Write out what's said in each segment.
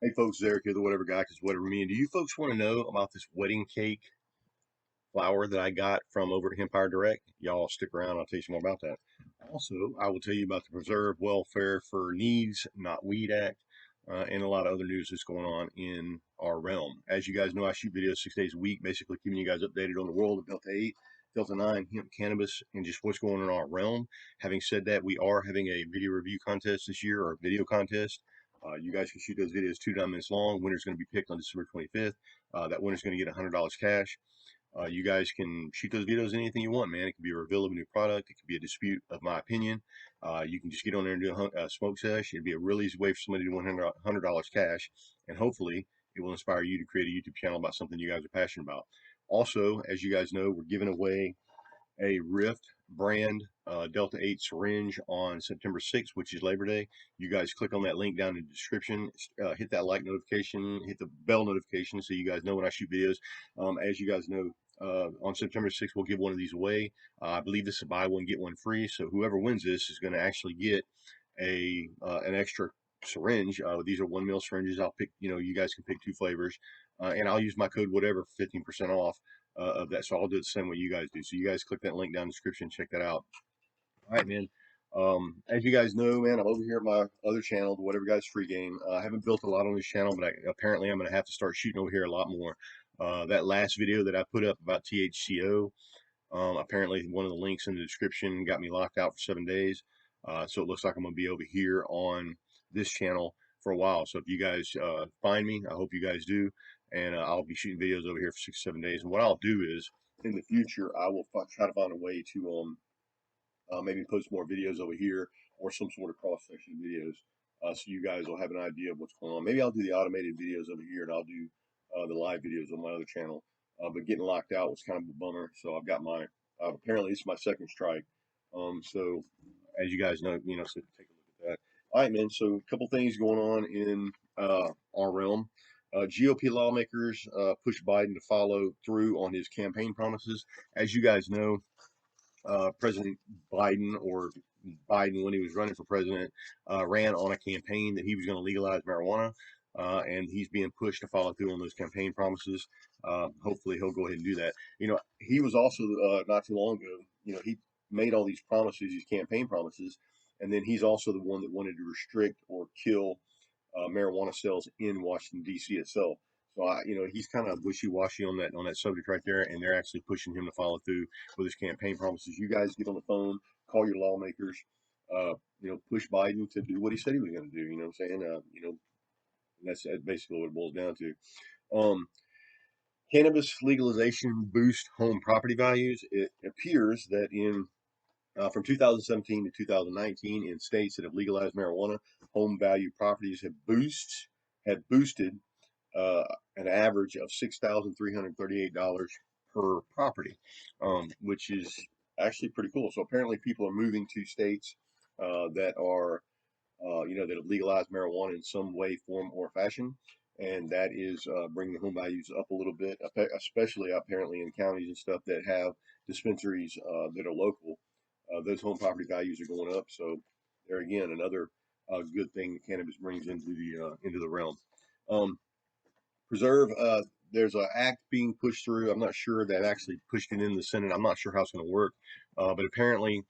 Hey folks, Eric here, the whatever guy, because whatever me. And do you folks want to know about this wedding cake flour that I got from over at Empire Direct? Y'all stick around, I'll tell you some more about that. Also, I will tell you about the Preserve Welfare for Needs, Not Weed Act, and a lot of other news that's going on in our realm. As you guys know, I shoot videos 6 days a week, basically keeping you guys updated on the world of Delta 8, Delta 9, hemp cannabis, and just what's going on in our realm. Having said that, we are having a video review contest this year, or a video contest. You guys can shoot those videos 2 to 9 minutes long. Winner's going to be picked on December 25th. That winner's going to get $100 cash. You guys can shoot those videos anything you want, man. It could be a reveal of a new product. It could be a dispute of my opinion. You can just get on there and do a smoke sesh. It'd be a really easy way for somebody to win $100 cash. And hopefully it will inspire you to create a YouTube channel about something you guys are passionate about. Also, as you guys know, we're giving away a Rift brand Delta 8 syringe on September 6th, which is Labor Day. You guys click on that link down in the description, hit that like notification, hit the bell notification so you guys know when I shoot videos. As you guys know, on September 6th, we'll give one of these away. I believe this is a buy one, get one free. So whoever wins this is going to actually get an extra syringe. These are 1 ml syringes. I'll pick, you guys can pick 2 flavors, and I'll use my code whatever for 15% off of that. So I'll do the same way you guys do. So you guys click that link down in the description, check that out. All right, man. As you guys know, man, I'm over here at my other channel, the Whatever Guys Free Game. I haven't built a lot on this channel, but apparently I'm going to have to start shooting over here a lot more. That last video that I put up about THCO, apparently one of the links in the description got me locked out for 7 days. So it looks like I'm going to be over here on this channel for a while. So if you guys find me, I hope you guys do. And I'll be shooting videos over here for 6 or 7 days. And what I'll do is, in the future, I will try to find a way to maybe post more videos over here or some sort of cross-section videos, so you guys will have an idea of what's going on. Maybe I'll do the automated videos over here and I'll do the live videos on my other channel. But getting locked out was kind of a bummer, so I've got my apparently it's my second strike. So as you guys know, so take a look at that. All right, man. So a couple things going on in our realm. GOP lawmakers push Biden to follow through on his campaign promises. As you guys know, President Biden, or Biden when he was running for president, ran on a campaign that he was going to legalize marijuana, and he's being pushed to follow through on those campaign promises. Hopefully he'll go ahead and do that. He was also not too long ago, he made all these promises, these campaign promises, and then he's also the one that wanted to restrict or kill marijuana sales in Washington D.C. itself. So he's kind of wishy-washy on that subject right there, and they're actually pushing him to follow through with his campaign promises. You guys get on the phone, call your lawmakers, push Biden to do what he said he was going to do. You know what I'm saying? That's basically what it boils down to. Cannabis legalization boost home property values. It appears that from 2017 to 2019, in states that have legalized marijuana, home value properties have boosted an average of $6,338 per property, which is actually pretty cool. So apparently, people are moving to states that are, that have legalized marijuana in some way, form, or fashion, and that is bringing the home values up a little bit, especially apparently in counties and stuff that have dispensaries that are local. Those home property values are going up. So there again, another good thing that cannabis brings into the realm. Preserve, there's an act being pushed through. I'm not sure that actually pushed it in the Senate. I'm not sure how it's going to work, but apparently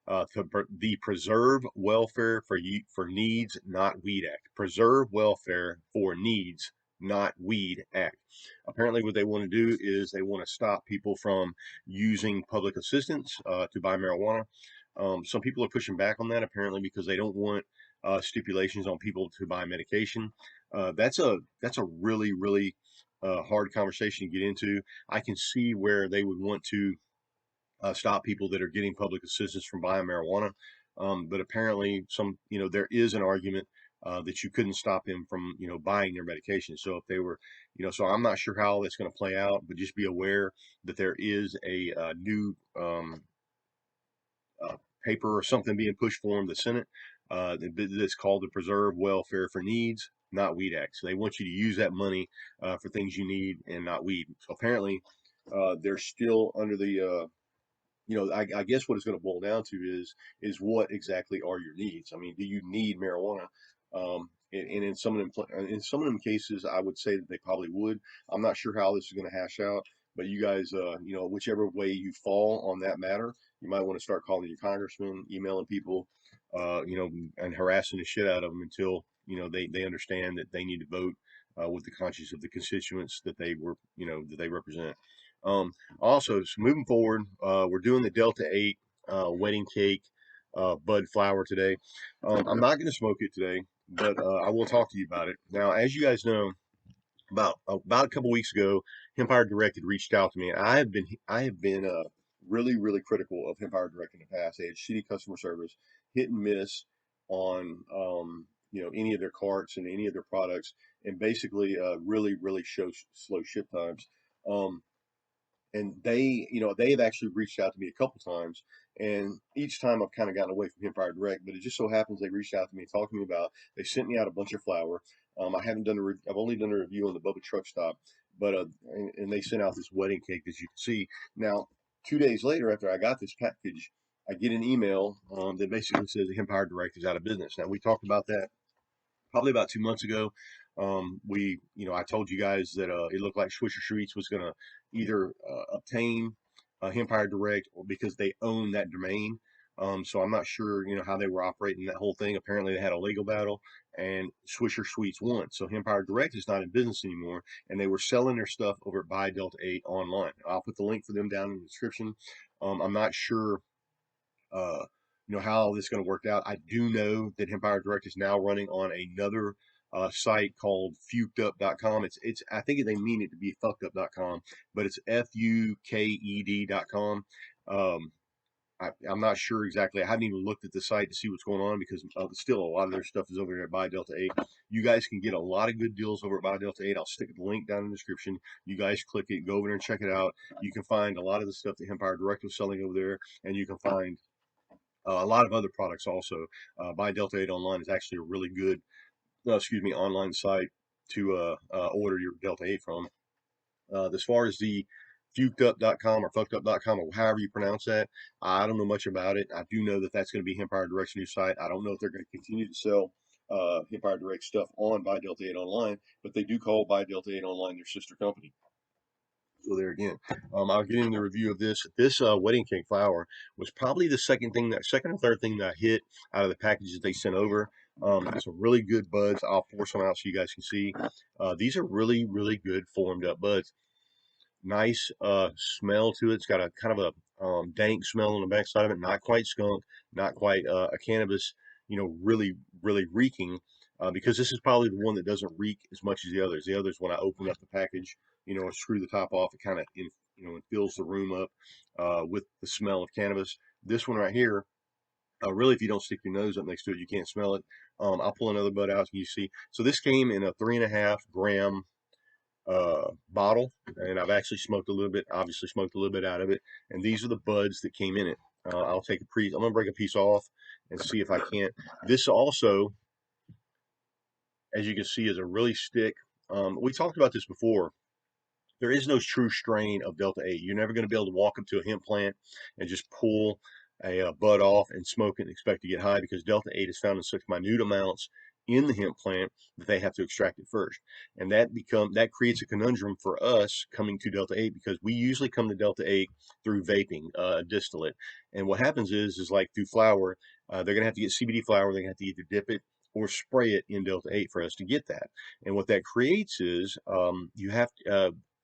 the Preserve Welfare for Needs, Not Weed Act. Preserve Welfare for Needs, Not Weed Act. Apparently what they want to do is they want to stop people from using public assistance to buy marijuana. Some people are pushing back on that, apparently, because they don't want stipulations on people to buy medication. That's a really, really hard conversation to get into. I can see where they would want to stop people that are getting public assistance from buying marijuana. But apparently there is an argument that you couldn't stop them from, buying their medication. So if they were, so I'm not sure how that's going to play out, but just be aware that there is a new paper or something being pushed for in the Senate that's called the Preserve Welfare for Needs, Not Weed Act. So they want you to use that money for things you need and not weed. So apparently they're still under the I guess what it's going to boil down to is what exactly are your needs? I mean, do you need marijuana? And in some of them cases, I would say that they probably would. I'm not sure how this is going to hash out, but you guys, whichever way you fall on that matter, you might want to start calling your congressman, emailing people, and harassing the shit out of them until they understand that they need to vote with the conscience of the constituents that they represent. Um, Also, so moving forward, we're doing the Delta 8 wedding cake bud flower today. I'm not going to smoke it today, but I will talk to you about it. Now, as you guys know, about a couple weeks ago, Hempire Direct had reached out to me, and I have been really critical of Hempire Direct in the past. They had shitty customer service, hit and miss on any of their carts and any of their products, and basically really slow ship times. Um, and they've actually reached out to me a couple times, and each time I've kind of gotten away from Empire Direct, but it just so happens they reached out to me, talked to me about, they sent me out a bunch of flour. I've only done a review on the Bubba Truck Stop, but and they sent out this wedding cake, as you can see. Now, 2 days later, after I got this package, I get an email that basically says the Empire Direct is out of business. Now, we talked about that probably about 2 months ago. I told you guys that it looked like Swisher Sweets was going to either obtain Empire Direct, or because they own that domain. So I'm not sure, how they were operating that whole thing. Apparently, they had a legal battle, and Swisher Sweets won. So Empire Direct is not in business anymore, and they were selling their stuff over at Buy Delta 8 online. I'll put the link for them down in the description. I'm not sure uh, how all this is going to work out. I do know that Empire Direct is now running on another site called fukedup.com. It's I think they mean it to be fuckedup.com, but it's FUKED.com. Um, I'm not sure exactly. I haven't even looked at the site to see what's going on, because still a lot of their stuff is over there at Buy Delta 8. You guys can get a lot of good deals over at Buy Delta 8. I'll stick the link down in the description. You guys click it, go over there and check it out. You can find a lot of the stuff that Empire Direct was selling over there, and you can find a lot of other products also. Buy Delta 8 Online is actually a really good, online site to order your Delta 8 from. As far as the fukedup.com or fuckedup.com or however you pronounce that, I don't know much about it. I do know that that's going to be Empire Direct's new site. I don't know if they're going to continue to sell Empire Direct stuff on Buy Delta 8 Online, but they do call Buy Delta 8 Online their sister company. So there again, I'll get into the review of this. This wedding cake flower was probably the second or third thing that I hit out of the packages they sent over. Some really good buds. I'll pour some out so you guys can see. These are really good formed up buds. Nice smell to it. It's got a kind of a dank smell on the backside of it. Not quite skunk, not quite a cannabis. Really reeking. Because this is probably the one that doesn't reek as much as the others. The others, when I open up the package, and screw the top off, it kind of it fills the room up with the smell of cannabis. This one right here, really, if you don't stick your nose up next to it, you can't smell it. I'll pull another bud out so you see. So this came in a 3.5 gram bottle, and I've actually obviously smoked a little bit out of it. And these are the buds that came in it. I'll take a piece. I'm gonna break a piece off and see if I can't. This also, as you can see, is a really stick. We talked about this before. There is no true strain of Delta 8. You're never going to be able to walk up to a hemp plant and just pull a bud off and smoke it and expect to get high, because Delta 8 is found in such minute amounts in the hemp plant that they have to extract it first. And that creates a conundrum for us coming to Delta 8, because we usually come to Delta 8 through vaping, distillate. And what happens is like through flower, they're going to have to get CBD flower. They're going to have to either dip it or spray it in Delta 8 for us to get that. And what that creates is you have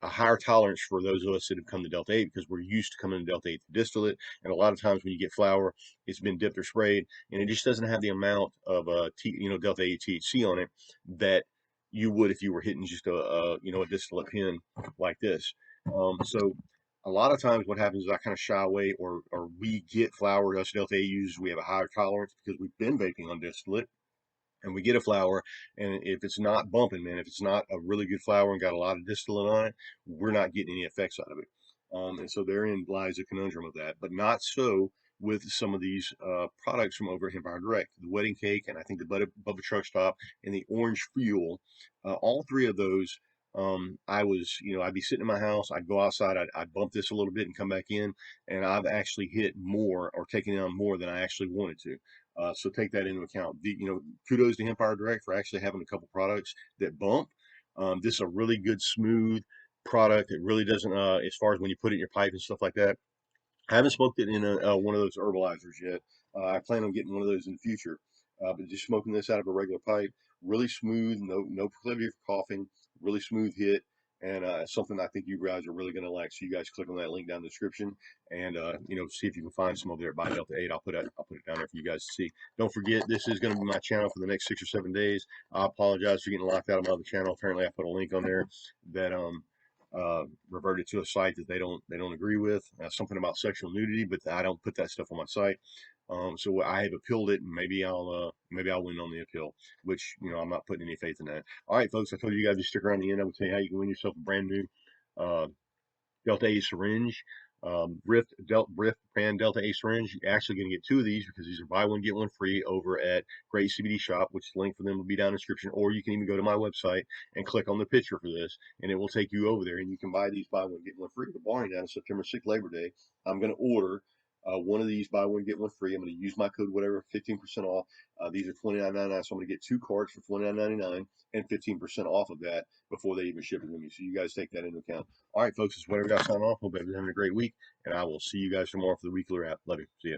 a higher tolerance for those of us that have come to Delta 8, because we're used to coming to Delta 8 to distillate. And a lot of times when you get flower, it's been dipped or sprayed, and it just doesn't have the amount of Delta 8 THC on it that you would if you were hitting just a distillate pen like this. So a lot of times what happens is I kind of shy away, or we get flower, us Delta 8 users, we have a higher tolerance because we've been vaping on distillate, and we get a flower, and if it's not bumping, man, if it's not a really good flower and got a lot of distillate on it, we're not getting any effects out of it. And so therein lies a conundrum of that, but not so with some of these products from over at Empire Direct. The wedding cake, and I think the Bubba Truck Stop, and the orange fuel, all three of those I was, I'd be sitting in my house, I'd go outside, I'd bump this a little bit and come back in, and I've actually hit more or taken on more than I actually wanted to. So take that into account. Kudos to Empire Direct for actually having a couple products that bump. This is a really good, smooth product. It really doesn't, as far as when you put it in your pipe and stuff like that. I haven't smoked it in one of those herbalizers yet. I plan on getting one of those in the future. But just smoking this out of a regular pipe, really smooth, no proclivity for coughing, really smooth hit, and something I think you guys are really going to like. So you guys click on that link down in the description, and see if you can find some over there at Buy Delta 8. I'll put it down there for you guys to see. Don't forget, this is going to be my channel for the next 6 or 7 days. I apologize for getting locked out of my other channel. Apparently, I put a link on there that reverted to a site that they don't agree with, something about sexual nudity, but I don't put that stuff on my site. So I have appealed it, and maybe I'll win on the appeal, which I'm not putting any faith in that. All right, folks, I told you guys to stick around the end. I will tell you how you can win yourself a brand new uh, Delta A syringe. Rift brand Delta A syringe. You're actually going to get two of these because these are buy one get one free over at Great CBD Shop, which the link for them will be down in the description. Or you can even go to my website and click on the picture for this, and it will take you over there, and you can buy these buy one get one free. The barring down September 6th, Labor Day, I'm going to order one of these buy one get one free. I'm going to use my code whatever, 15% off. These are $29.99, so I'm going to get two cards for $29.99 and 15% off of that before they even ship it to me. So you guys take that into account. All right, folks, it's whatever got sign off. Hope everyone's having a great week, and I will see you guys tomorrow for the weekly wrap. Love you. See ya.